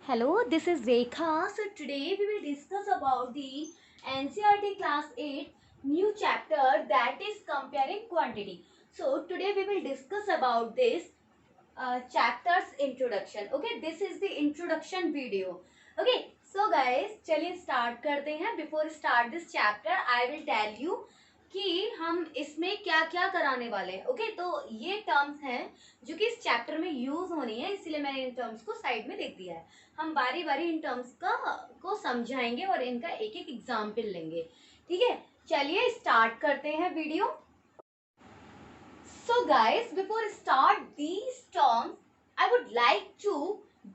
Hello, this is Rekha. So today we will discuss about the NCERT class 8 new chapter, that is comparing quantity. So today we will discuss about this chapter's introduction. Okay, this is the introduction video. Okay, so guys, चलिए start करते हैं. Before start this chapter, I will tell you कि हम इसमें क्या क्या कराने वाले हैं. ओके, तो ये टर्म्स हैं जो कि इस चैप्टर में यूज होनी है, इसलिए मैंने इन टर्म्स को साइड में लिख दिया है. हम बारी बारी इन टर्म्स को समझाएंगे और इनका एक एक एग्जाम्पल लेंगे. ठीक है, चलिए स्टार्ट करते हैं video. So guys, before start these terms, I would like to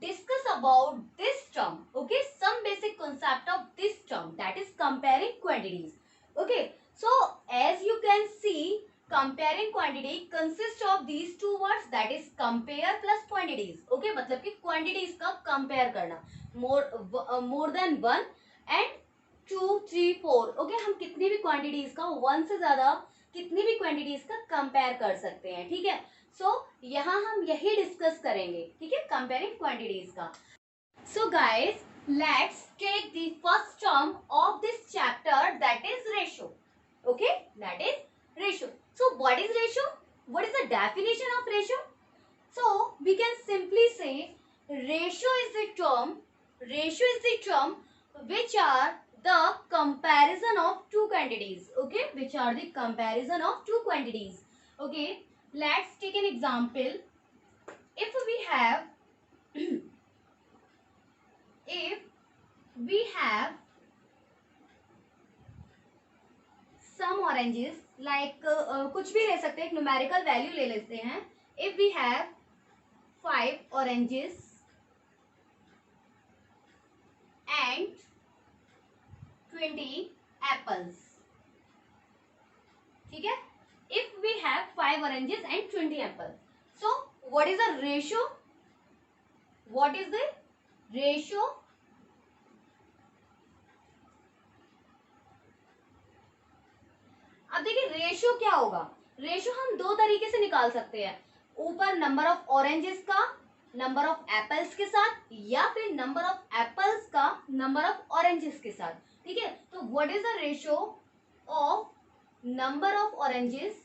discuss about this term. Okay, some basic concept of this term, that is comparing quantities. Okay, so as you can see, comparing quantity consists of these two words, that is compare plus quantities. Okay, मतलब कि quantities का compare करना, more than one and 2, 3, 4. Okay, हम कितनी भी quantities का one से ज्यादा कितनी भी क्वांटिटीज का कंपेयर कर सकते हैं. ठीक है, सो यहाँ हम यही डिस्कस करेंगे. ठीक है, कंपेयरिंग क्वांटिटीज का. So guys, let's take the first term of this chapter, that is ratio. Okay, that is ratio. So what is ratio? What is the definition of ratio? So we can simply say ratio is the term which are the comparison of two quantities. Okay, which are the comparison of two quantities. Okay, let's take an example. If we have some oranges, like कुछ भी ले सकते हैं, एक numerical value ले लेते हैं. If we have 5 oranges and 20 apples. ठीक है, if we have 5 oranges and 20 apples, so what is the ratio? What is the ratio? अब देखिए रेशियो क्या होगा. रेशियो हम दो तरीके से निकाल सकते हैं, ऊपर नंबर ऑफ ऑरेंजेस का नंबर ऑफ एप्पल्स के साथ, या फिर नंबर ऑफ एप्पल्स का नंबर ऑफ ऑरेंजेस के साथ. ठीक है, तो what is the ratio of number of oranges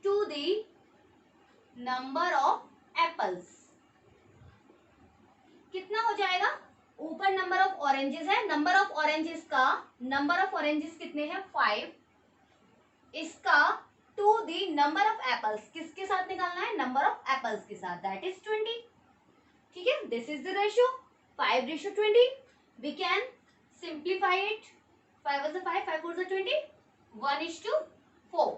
to the number of apples? कितना हो जाएगा? ऊपर नंबर ऑफ ऑरेंजेस है, नंबर ऑफ ऑरेंजेस का नंबर ऑफ ऑरेंजेस कितने हैं? 5. इसका to the number of apples किसके साथ निकालना है? नंबर ऑफ एप्पल्स के साथ, दैट इज 20. ठीक है, this is the ratio 5:20. We can simplify it. 5 was 5, 5 4 20, 1:4.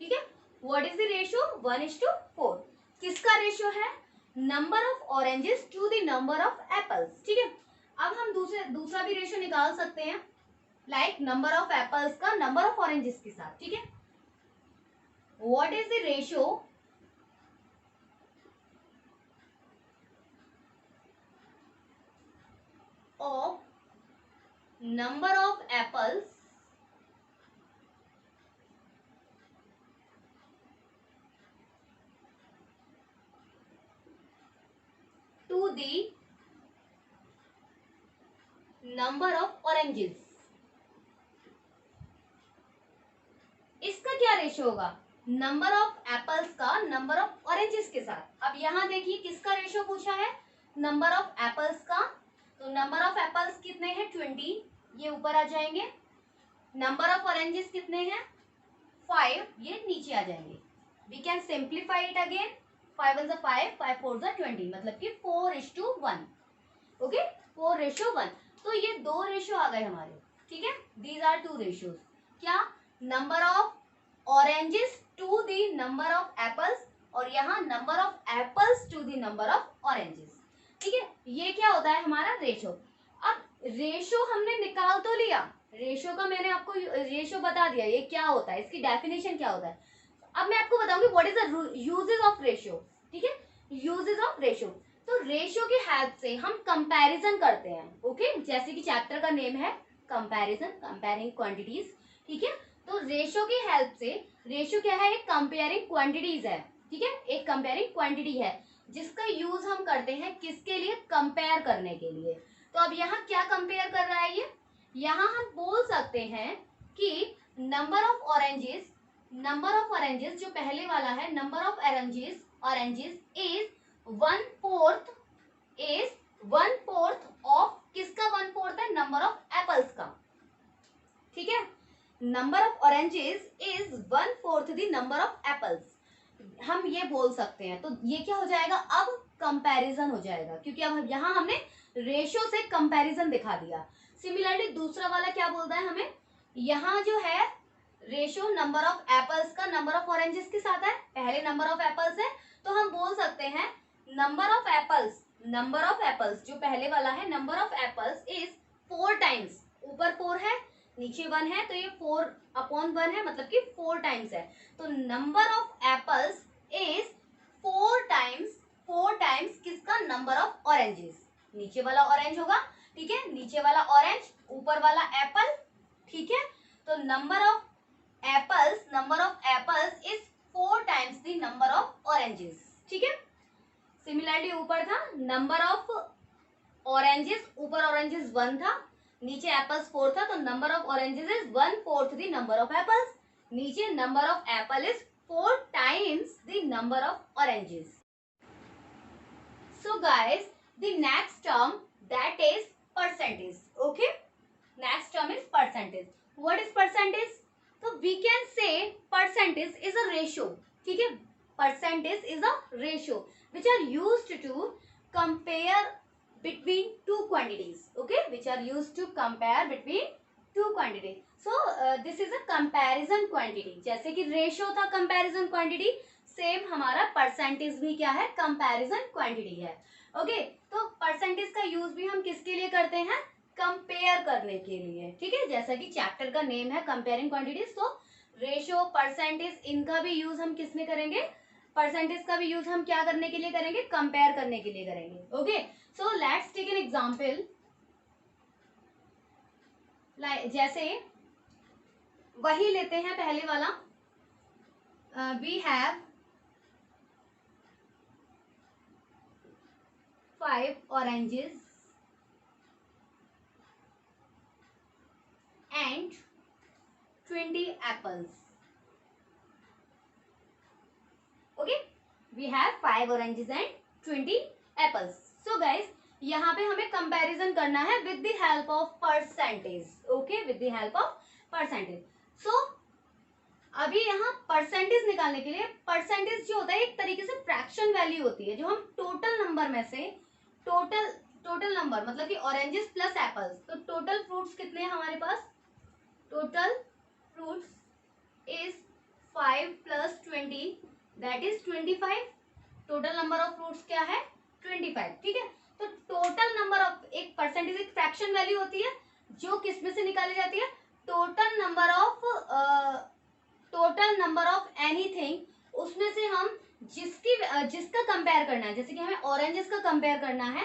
ठीक है, व्हाट इज द रेशियो? 1:4. किसका रेशियो है? Number of oranges to the number of apples. ठीक है, अब हम दूसरा भी रेशियो निकाल सकते हैं, लाइक नंबर ऑफ एप्पल्स का नंबर ऑफ ऑरेंजेस के साथ. ठीक है, what is the ratio of number of apples to the number of oranges? इसका क्या रेशियो होगा? नंबर ऑफ एप्पल्स का नंबर ऑफ ऑरेंजेस के साथ. अब यहाँ देखिए किसका रेशियो पूछा है? नंबर ऑफ एप्पल्स का. तो नंबर ऑफ एप्पल्स कितने हैं? 20, ये ऊपर आ जाएंगे. नंबर ऑफ ऑरेंजेस कितने हैं? 5, ये नीचे आ जाएंगे. We can simplify it again. 5 1 5, 5 4 20, मतलब कि 4:1. ओके, 4:1. तो ये दो रेशियो आ गए हमारे. ठीक है, दीज आर टू रेशियोज. क्या? Number of oranges to the number of apples, और यहाँ number of apples to the number of oranges. ठीक है, ये क्या होता है हमारा? रेशियो. अब रेशियो हमने निकाल तो लिया, रेशियो का मैंने आपको रेशियो बता दिया, ये क्या होता है, इसकी डेफिनेशन क्या होता है. अब मैं आपको बताऊंगी what is the uses of ratio. ठीक है, यूजेस ऑफ रेशियो. तो रेशियो की हेल्प से हम कंपैरिजन करते हैं. ओके, जैसे कि चैप्टर का नेम है कंपैरिजन, कंपेयरिंग क्वांटिटीज. ठीक है, तो रेशियो की हेल्प से, रेशियो क्या है? एक कंपेयरिंग क्वांटिटीज है. ठीक है, एक कंपेयरिंग क्वांटिटी है. जिसका यूज हम करते हैं किसके लिए, कंपेयर करने के लिए। तो अब यहाँ क्या कंपेयर कर रहा है ये, यहाँ हम बोल सकते हैं कि नंबर ऑफ ऑरेंजेस जो पहले वाला है, number of oranges is 1/4 of, किसका 1/4 है, नंबर ऑफ एप्पल्स का। ठीक है, number of oranges is 1/4 the number of apples, हम ये बोल सकते हैं। तो ये क्या हो जाएगा, अब कंपैरिजन हो जाएगा, क्योंकि अब यहाँ हमने रेशियो से कंपैरिजन दिखा दिया। सिमिलरली दूसरा वाला क्या बोलता है हमें, यहाँ जो है रेशियो नंबर ऑफ एप्पल्स का नंबर ऑफ ऑरेंजेस के साथ है, पहले नंबर ऑफ एप्पल्स है, तो हम बोल सकते हैं नंबर ऑफ एप्पल्स जो पहले वाला है, number of apples is 4 times, ऊपर 4 है नीचे 1 है, तो ये 4/1 है, मतलब कि 4 टाइम्स है। तो number of apples is 4 times किसका, नंबर ऑफ ऑरेंजेस, नीचे वाला ऑरेंज होगा, ठीक है, नीचे वाला ऑरेंज, ऊपर वाला एप्पल, ठीक है। तो number of apples is 4 times the number of oranges, ठीक है। सिमिलरली ऊपर था नंबर ऑफ ऑरेंजेस, ऊपर ऑरेंजेस 1 था, नीचे एप्पल्स 4 था, तो number of oranges is 1/4 the number of apples, नीचे number of apple is 4 times the number of oranges. So guys, the next term, that is percentage. Okay, next term is percentage. What is percentage? So we can say percentage is a ratio. ठीक है, percentage is a ratio which are used to compare between two quantities. Okay, which are used to compare between two quantities. So this is a comparison quantity. जैसे कि ratio था comparison quantity, same हमारा percentage भी क्या है, comparison quantity है। Okay, तो percentage का यूज भी हम किसके लिए करते हैं, कंपेयर करने के लिए, ठीक है। जैसा कि चैप्टर का नेम है कंपेयरिंग क्वांटिटीज, तो रेशियो, परसेंटेज, इनका भी यूज हम किस में करेंगे, परसेंटेज का भी यूज हम क्या करने के लिए करेंगे, कंपेयर करने के लिए करेंगे। Okay, so let's take an example, जैसे वही लेते हैं पहले वाला, we have 5 oranges and 20 apples. Okay, we have 5 oranges and 20 apples. So guys, यहाँ पे हमें कंपैरिजन करना है with the help of percentage. Okay, with the help of percentage. So अभी यहाँ परसेंटेज निकालने के लिए, परसेंटेज जो होता है एक तरीके से फ्रैक्शन वैल्यू होती है, जो हम टोटल नंबर में से, टोटल नंबर मतलब कि ऑरेंजेस प्लस एप्पल्स, तो टोटल फ्रूट्स कितने हैं हमारे पास, total fruits is 5 + 20 that is 25, total number of fruits क्या है 25, ठीक है। तो टोटल नंबर ऑफ, एक परसेंटेज एक फ्रैक्शन वैल्यू होती है जो किस में से निकाली जाती है, टोटल नंबर ऑफ एनीथिंग, उसमें से हम जिसका कंपेयर करना है, जैसे कि हमें ऑरेंजेस का कंपेयर करना है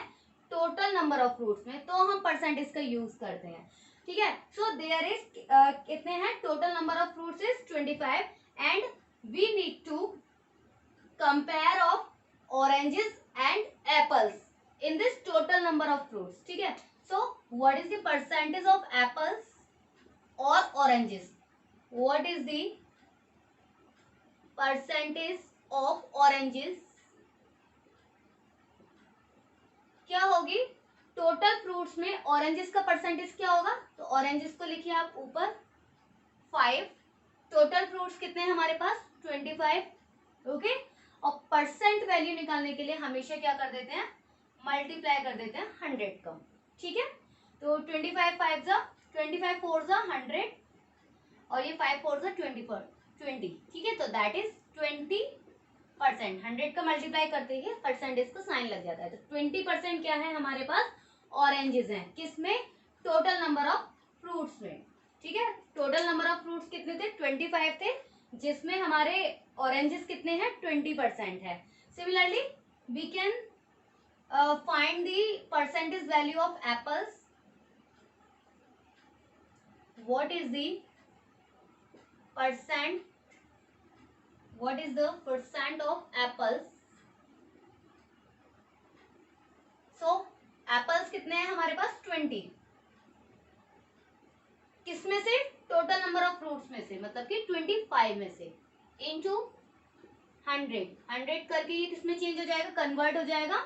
टोटल नंबर ऑफ फ्रूट्स में, तो हम परसेंटेज का यूज करते हैं, ठीक है। सो देयर इज कितने हैं, total number of fruits is 25 and we need to compare of oranges and apples in this total number of fruits, ठीक है। So what is the percentage of apples और oranges, what is the percentage of oranges, क्या होगी, total fruits में oranges का percentage क्या होगा, तो ऑरेंजेस को लिखिए आप ऊपर 5, टोटल फ्रूट्स कितने हैं हमारे पास 25, ओके। और परसेंट वैल्यू निकालने के लिए हमेशा क्या कर देते हैं, मल्टीप्लाई कर देते हैं 100 का, ठीक है। तो 25 5 जा 25 4 जा 100 और ये 5 4 जा 20, ठीक है। तो दैट इज 20%, 100 का मल्टीप्लाई करते ही परसेंटेज का साइन लग जाता है। तो 20% क्या है हमारे पास, ऑरेंजेस हैं, किसमें, टोटल नंबर ऑफ फ्रूट्स में, ठीक है। टोटल नंबर ऑफ फ्रूट्स कितने थे 25 थे, जिसमें हमारे ऑरेंजेस कितने हैं 20% है। Similarly we can find the percentage value of apples, what is the percent of apples so apples कितने हैं हमारे पास 20, किसमें से, टोटल नंबर ऑफ फ्रूट्स में से, मतलब कि 25 में से, इनटू 100 करके ये किसमें चेंज हो जाएगा, कन्वर्ट हो जाएगा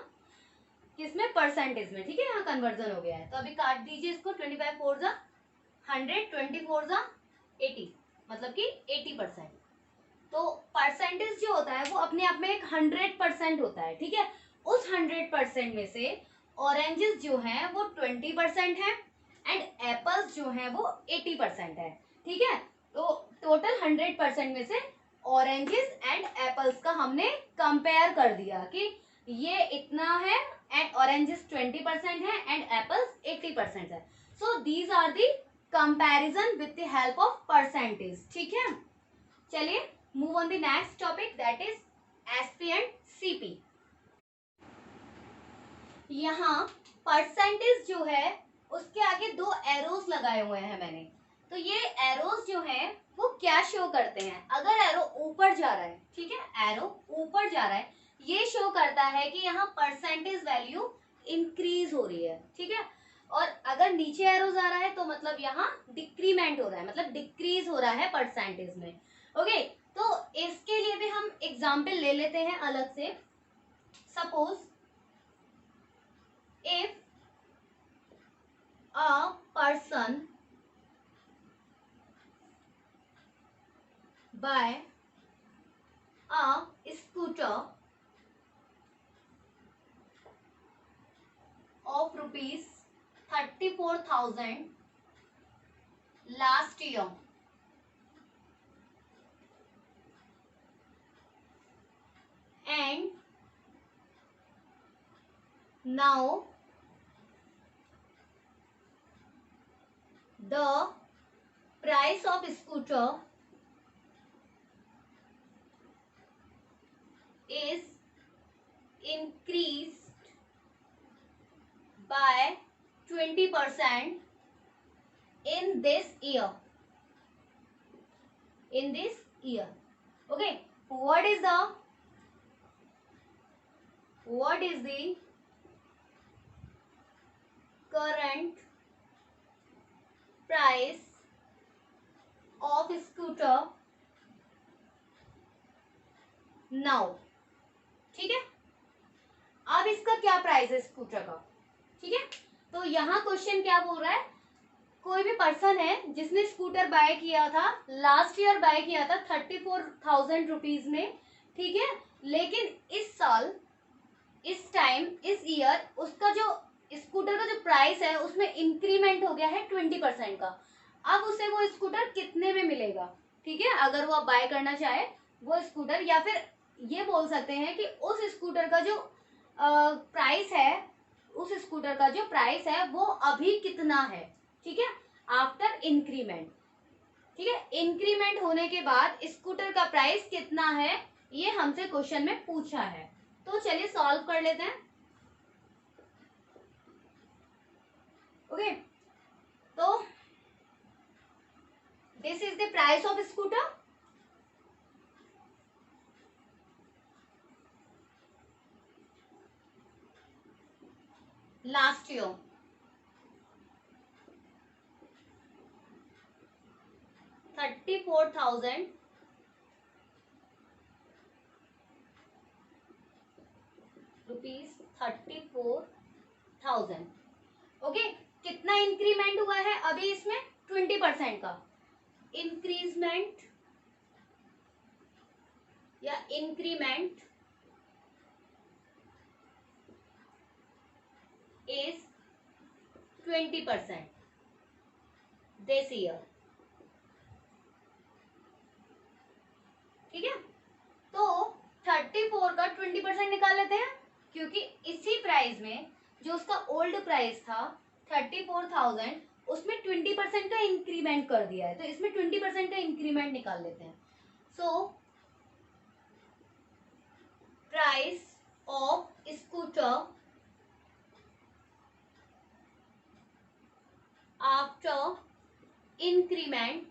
किसमें, परसेंटेज में। ठीक है, यहाँ कन्वर्जन हो गया है, तो अभी काट दीजिए इसको, 25 4 जा 100, 20 4 जा 80, मतलब कि 80%। तो परसेंटेज जो होता है वो अपने आप में एक 100% होता है। ठीक है, उस 100% में से ऑरेंजेस जो हैं वो 20% है एंड एप्पल्स जो हैं वो 80% है। ठीक है, तो टोटल 100% में से ऑरेंजेस एंड एप्पल्स का हमने कंपेयर कर दिया कि ये इतना है एंड ऑरेंजेस 20% है एंड एप्पल्स 80% है। So these are the comparison with the help of percentage. ठीक है, चलिए move on the next topic, that is SP and CP. यहाँ परसेंटेज जो है उसके आगे दो एरोज लगाए हुए हैं मैंने। तो ये एरोज जो है वो क्या शो करते हैं, अगर एरो ऊपर जा रहा है, ठीक है, एरो ऊपर जा रहा है, ये शो करता है कि यहाँ परसेंटेज वैल्यू इंक्रीज हो रही है। ठीक है, और अगर नीचे एरो जा रहा है तो मतलब यहाँ डिक्रीमेंट हो रहा है, मतलब डिक्रीज हो रहा है परसेंटेज में। ओके, तो इसके लिए भी हम एग्जाम्पल ले लेते हैं अलग से। Suppose if a person buy a scooter of rupees 34,000 last year and now the price of scooter is increased by 20% in this year. In this year. Okay, what is the current price of scooter now? ठीक है, अब इसका क्या price है scooter का। ठीक है, तो यहाँ क्वेश्चन क्या बोल रहा है, कोई भी पर्सन है जिसने स्कूटर बाय किया था, लास्ट ईयर बाय किया था 34,000 रुपीज में। ठीक है, लेकिन इस साल, इस टाइम, इस ईयर उसका जो स्कूटर का जो प्राइस है उसमें इंक्रीमेंट हो गया है 20% का। अब उसे वो स्कूटर कितने में मिलेगा। ठीक है, अगर वो बाय करना चाहे वो स्कूटर, या फिर ये बोल सकते हैं कि उस स्कूटर का जो प्राइस है, उस स्कूटर का जो प्राइस है वो अभी कितना है। ठीक है, आफ्टर इंक्रीमेंट। ठीक है, इंक्रीमेंट होने के बाद स्कूटर का प्राइस कितना है, ये हमसे क्वेश्चन में पूछा है। तो चलिए सॉल्व कर लेते हैं। ओके, तो this is the price of scooter. Last year 34,000 rupees, 34,000। Okay, कितना इंक्रीमेंट हुआ है अभी इसमें, 20% का इंक्रीजमेंट या इंक्रीमेंट इज 20% दिस ईयर। ठीक है, तो 34 का 20% निकाल लेते हैं, क्योंकि इसी प्राइस में जो उसका ओल्ड प्राइस था 34,000, उसमें 20% का इंक्रीमेंट कर दिया है, तो इसमें 20% का इंक्रीमेंट निकाल लेते हैं। So price of scooter after increment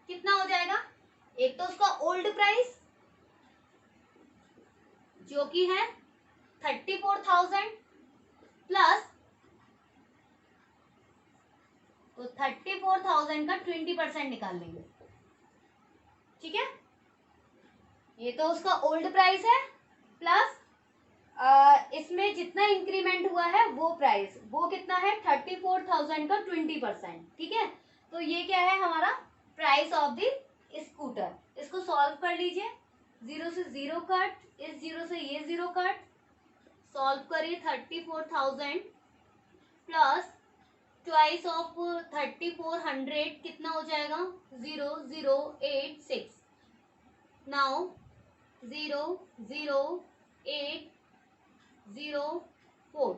कितना हो जाएगा, एक तो उसका ओल्ड प्राइस जो कि है 34,000 प्लस, तो 34,000 का 20% निकाल लेंगे, ठीक है। ये तो उसका ओल्ड प्राइस है, प्लस इसमें जितना इंक्रीमेंट हुआ है वो प्राइस, वो कितना है 34,000 का 20%, ठीक है। तो ये क्या है हमारा प्राइस ऑफ द स्कूटर। इसको सॉल्व कर लीजिए, 0 से 0 कट, इस 0 से ये 0 कट, सॉल्व करिए 34,000 प्लस ट्वाइस ऑफ 3400 कितना हो जाएगा 0086, नाउ 00804,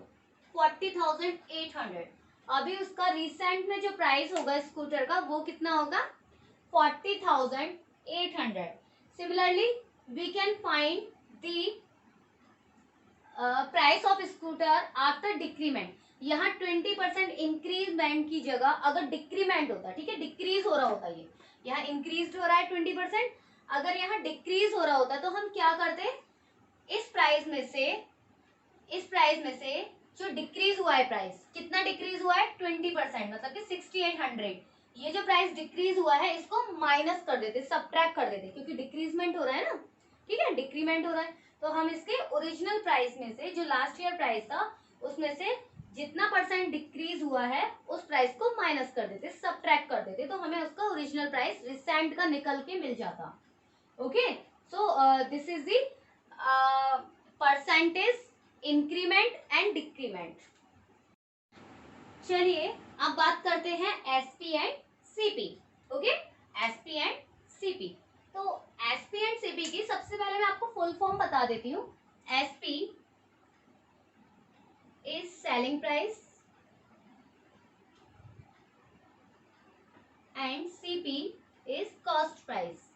40,800। अभी उसका रिसेंट में जो प्राइस होगा स्कूटर का वो कितना होगा 40,800। Similarly we can find the price of scooter after decrement. यहाँ 20% इंक्रीजमेंट की जगह अगर डिक्रीमेंट होता, ठीक है, डिक्रीज हो रहा होता, ये यहाँ इंक्रीज हो रहा है 20%, अगर यहाँ डिक्रीज हो रहा होता तो हम क्या करते, इस प्राइस में से जो डिक्रीज हुआ है प्राइस, कितना डिक्रीज हुआ है 20%, मतलब कि 6,800, ये जो प्राइस डिक्रीज हुआ है इसको माइनस कर देते, सब्ट्रैक्ट कर देते, क्योंकि डिक्रीजमेंट हो रहा है ना, ठीक है, डिक्रीमेंट हो रहा है। तो हम इसके ओरिजिनल प्राइस में से, जो लास्ट ईयर प्राइस था उसमें से जितना परसेंट डिक्रीज हुआ है उस प्राइस को माइनस कर देते, सब्ट्रैक्ट कर देते, तो हमें उसका ओरिजिनल प्राइस रिसेंट का निकल के मिल जाता। Okay, so this is the percentage increment and decrement. चलिए अब बात करते हैं SP and CP. Okay, SP and CP. तो एसपी एंड सीपी की सबसे पहले मैं आपको फुल फॉर्म बता देती हूँ। SP is selling price and CP is cost price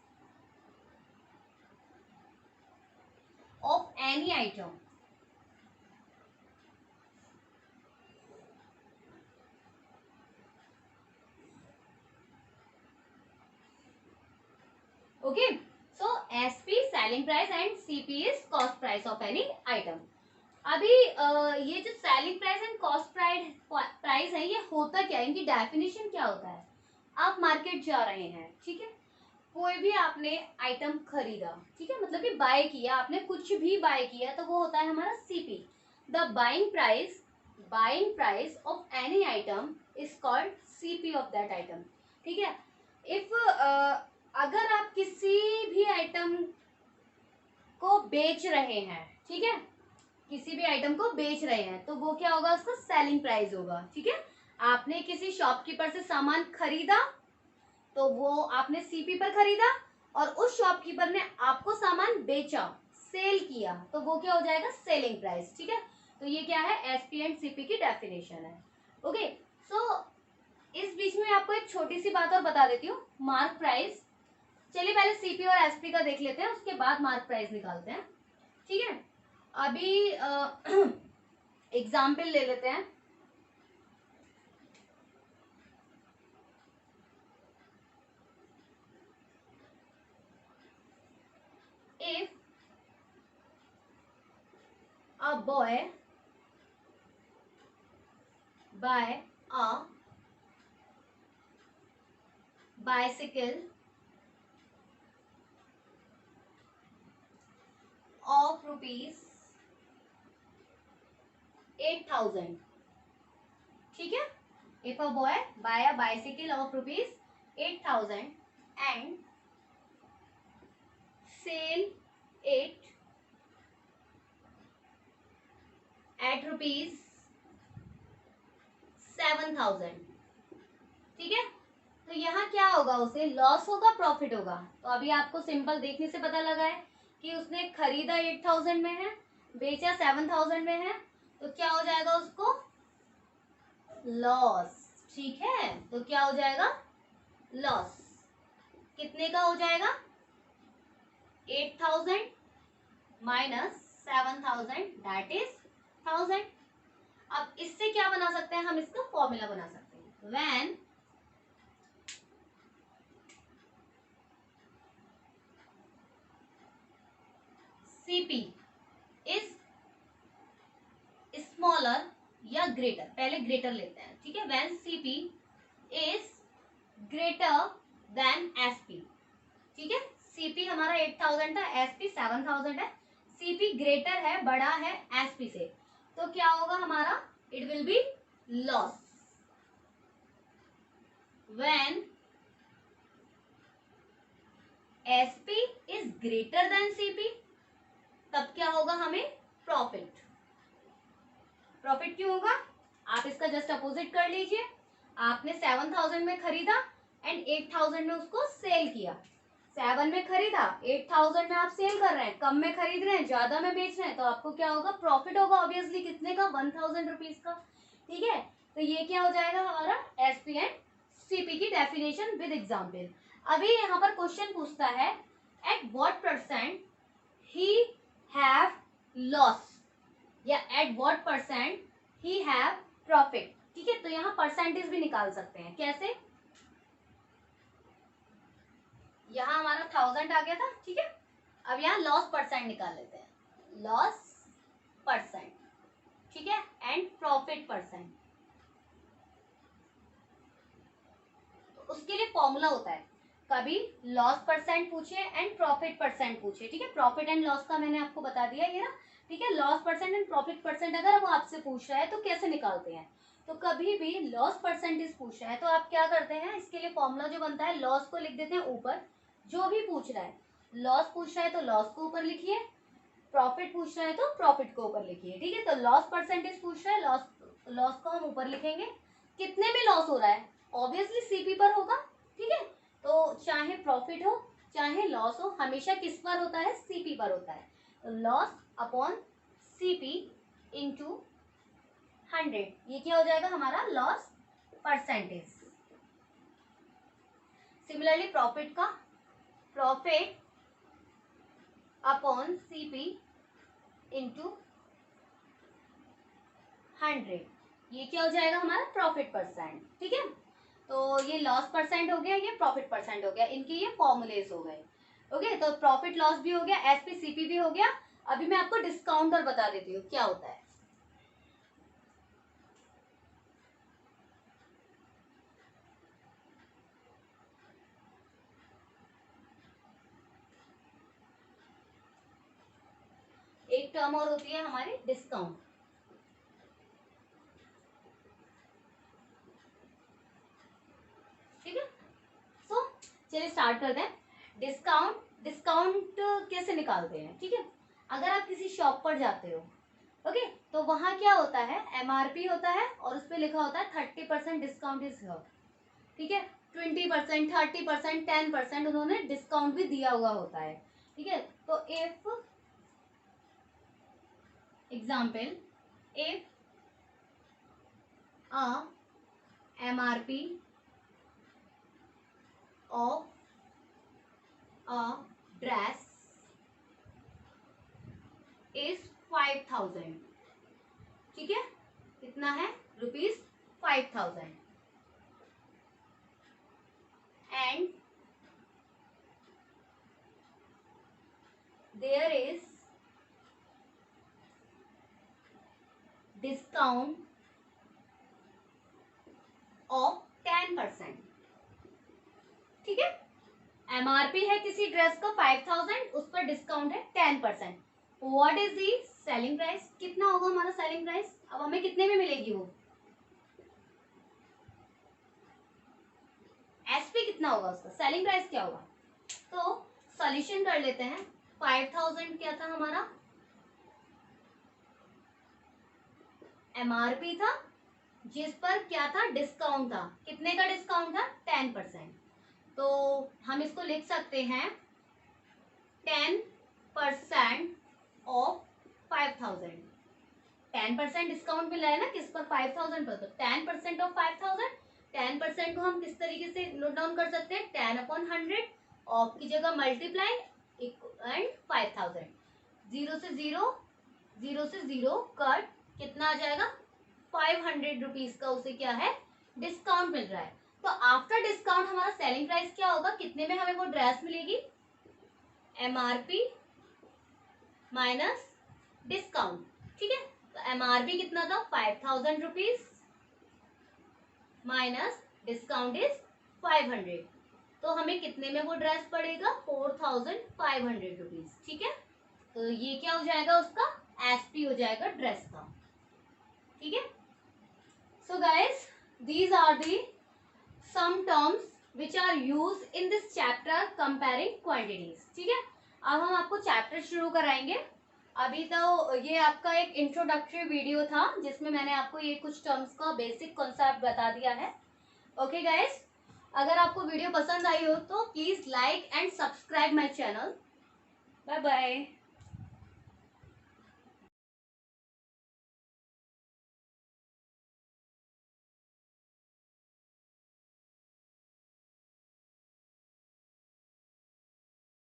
of any item. Okay, so SP selling price and CP is cost price of any item. अभी ये जो selling price and cost price है, ये होता क्या है, इनकी डेफिनेशन क्या होता है। आप मार्केट जा रहे हैं, ठीक है, कोई भी आपने आइटम खरीदा, ठीक है, मतलब कि बाय किया, आपने कुछ भी बाय किया, तो वो होता है हमारा CP. The buying price of any item is called CP of that item, ठीक है। इफ अगर आप किसी भी आइटम को बेच रहे हैं, ठीक है, किसी भी आइटम को बेच रहे हैं, तो वो क्या होगा, उसका सेलिंग प्राइस होगा, ठीक है। आपने किसी शॉपकीपर से सामान खरीदा तो वो आपने सीपी पर खरीदा, और उस शॉपकीपर ने आपको सामान बेचा, सेल किया, तो वो क्या हो जाएगा, सेलिंग प्राइस, ठीक है। तो ये क्या है, एसपी एंड सीपी की डेफिनेशन है। ओके, सो इस बीच में आपको एक छोटी सी बात और बता देती हूँ, मार्क प्राइस। चलिए पहले सीपी और एसपी का देख लेते हैं, उसके बाद मार्क प्राइस निकालते हैं, ठीक है। अभी एग्जाम्पल ले लेते हैं। If a boy buy a bicycle of rupees 8,000, ठीक है। If a boy buy a bicycle of rupees 8,000 and sell it at rupees 7,000, ठीक है। तो यहाँ क्या होगा, उसे लॉस होगा प्रॉफिट होगा। तो अभी आपको सिंपल देखने से पता लगा है कि उसने खरीदा 8,000 में है, बेचा 7,000 में है, तो क्या हो जाएगा उसको, लॉस, ठीक है। तो क्या हो जाएगा, लॉस। कितने का हो जाएगा, 8,000 माइनस 7,000 दैट इज 1,000। अब इससे क्या बना सकते हैं, हम इसका फॉर्मूला बना सकते हैं। व्हेन CP is स्मॉलर या ग्रेटर, पहले ग्रेटर लेते हैं, ठीक है। When CP is greater than SP, ठीक है। सीपी हमारा 8000 था, एसपी 7000 है, सीपी ग्रेटर है, बड़ा है एसपी से, तो क्या होगा हमारा, it will be loss. When SP is greater than CP, तब क्या होगा हमें, प्रॉफिट। प्रॉफिट क्यों होगा, आप इसका जस्ट अपोजिट कर लीजिए। आपने 7000 में खरीदा एंड 8000 में उसको सेल किया। 7 में खरीदा, 8000 में आप सेल कर रहे हैं, कम में खरीद रहे हैं, ज्यादा में बेच रहे हैं, तो आपको क्या होगा, प्रॉफिट होगा ऑब्वियसली, कितने का, 1000 रुपीज का, ठीक है। तो ये क्या हो जाएगा हमारा एसपी एंड सीपी की डेफिनेशन विद एग्जाम्पल। अभी यहाँ पर क्वेश्चन पूछता है at what percent he have loss या at what percent he have profit, ठीक है। तो यहाँ परसेंटेज भी निकाल सकते हैं, कैसे, यहाँ हमारा 1000 आ गया था, ठीक है। अब यहाँ लॉस परसेंट निकाल लेते हैं, लॉस परसेंट, ठीक है, एंड प्रॉफिट परसेंट। तो उसके लिए फॉर्मूला होता है, कभी लॉस परसेंट पूछे एंड प्रॉफिट परसेंट पूछे, ठीक है। प्रॉफिट एंड लॉस का मैंने आपको बता दिया ये ना, ठीक है। Loss percent and profit percent अगर वो आपसे पूछ रहा है तो कैसे निकालते हैं, तो कभी भी लॉस परसेंटेज पूछ रहा है तो आप क्या करते हैं, इसके लिए फॉर्मूला जो बनता है, लॉस को लिख देते हैं ऊपर, जो भी पूछ रहा है, लॉस पूछ रहा है तो लॉस को ऊपर लिखिए, प्रॉफिट पूछ रहा है तो प्रॉफिट को ऊपर लिखिए, ठीक है। तो लॉस परसेंटेज पूछ रहा है, लॉस को हम ऊपर लिखेंगे, कितने में लॉस हो रहा है, ऑब्वियसली सीपी पर होगा, ठीक है। तो चाहे प्रॉफिट हो चाहे लॉस हो, हमेशा किस पर होता है, सीपी पर होता है। तो लॉस अपॉन सीपी इंटू 100, ये क्या हो जाएगा हमारा लॉस परसेंटेज। सिमिलरली प्रॉफिट का, प्रॉफिट अपॉन सीपी इंटू 100, ये क्या हो जाएगा हमारा प्रॉफिट परसेंट, ठीक है। तो ये लॉस परसेंट हो गया, ये प्रॉफिट परसेंट हो गया, इनके ये फॉर्मूलेज हो गए, ओके। तो प्रॉफिट लॉस भी हो गया, एसपी सीपी भी हो गया। अभी मैं आपको डिस्काउंटर बता देती हूँ क्या होता है। एक टर्म और होती है हमारी डिस्काउंट, ठीक है। सो चलिए स्टार्ट करते हैं। डिस्काउंट, डिस्काउंट कैसे निकालते हैं, ठीक है। अगर आप किसी शॉप पर जाते हो, ओके, तो वहां क्या होता है, एमआरपी होता है और उस पर लिखा होता है 30% डिस्काउंट इज हियर, ठीक है। 20%, 30%, 10% उन्होंने डिस्काउंट भी दिया हुआ होता है, ठीक है। तो if example, if a MRP of a dress is 5000, ठीक है, कितना है, ₹5000, and there is discount of 10%, ठीक है। एमआरपी है किसी ड्रेस का 5000, उस पर डिस्काउंट है 10%। What is the selling price, कितना होगा हमारा सेलिंग प्राइस, अब हमें कितने में मिलेगी वो, एसपी कितना होगा उसका, सेलिंग प्राइस क्या होगा। तो सॉल्यूशन कर लेते हैं। 5000 क्या था हमारा, एमआरपी था, जिस पर क्या था, डिस्काउंट था, कितने का डिस्काउंट था, 10%। तो हम इसको लिख सकते हैं 10% ऑफ 5000, 10% डिस्काउंट मिला है ना किस पर, 5000 पर, तो 10% ऑफ 5000, 10% को हम किस तरीके से नोट डाउन कर सकते हैं, 10/100, ऑफ की जगह मल्टीप्लाई एंड 5000, जीरो से जीरो कट, कितना आ जाएगा, 500 रुपीज का उसे क्या है, डिस्काउंट मिल रहा है। तो आफ्टर डिस्काउंट हमारा सेलिंग प्राइस क्या होगा, कितने में हमें वो ड्रेस मिलेगी, एमआरपी माइनस डिस्काउंट, ठीक है। तो MRP कितना था 5000 रुपीज माइनस डिस्काउंट इज 500, तो हमें कितने में वो ड्रेस पड़ेगा 4500 रुपीज। ठीक है, तो ये क्या हो जाएगा उसका एसपी हो जाएगा ड्रेस का। ठीक है, so guys these are the some terms which are use in this chapter comparing quantities. ठीक है, अब हम आपको चैप्टर शुरू कराएंगे। अभी तो ये आपका एक इंट्रोडक्टरी वीडियो था जिसमें मैंने आपको ये कुछ टर्म्स का बेसिक कॉन्सेप्ट बता दिया है। ओके गाइस, अगर आपको वीडियो पसंद आई हो तो please like and subscribe my channel. Bye bye.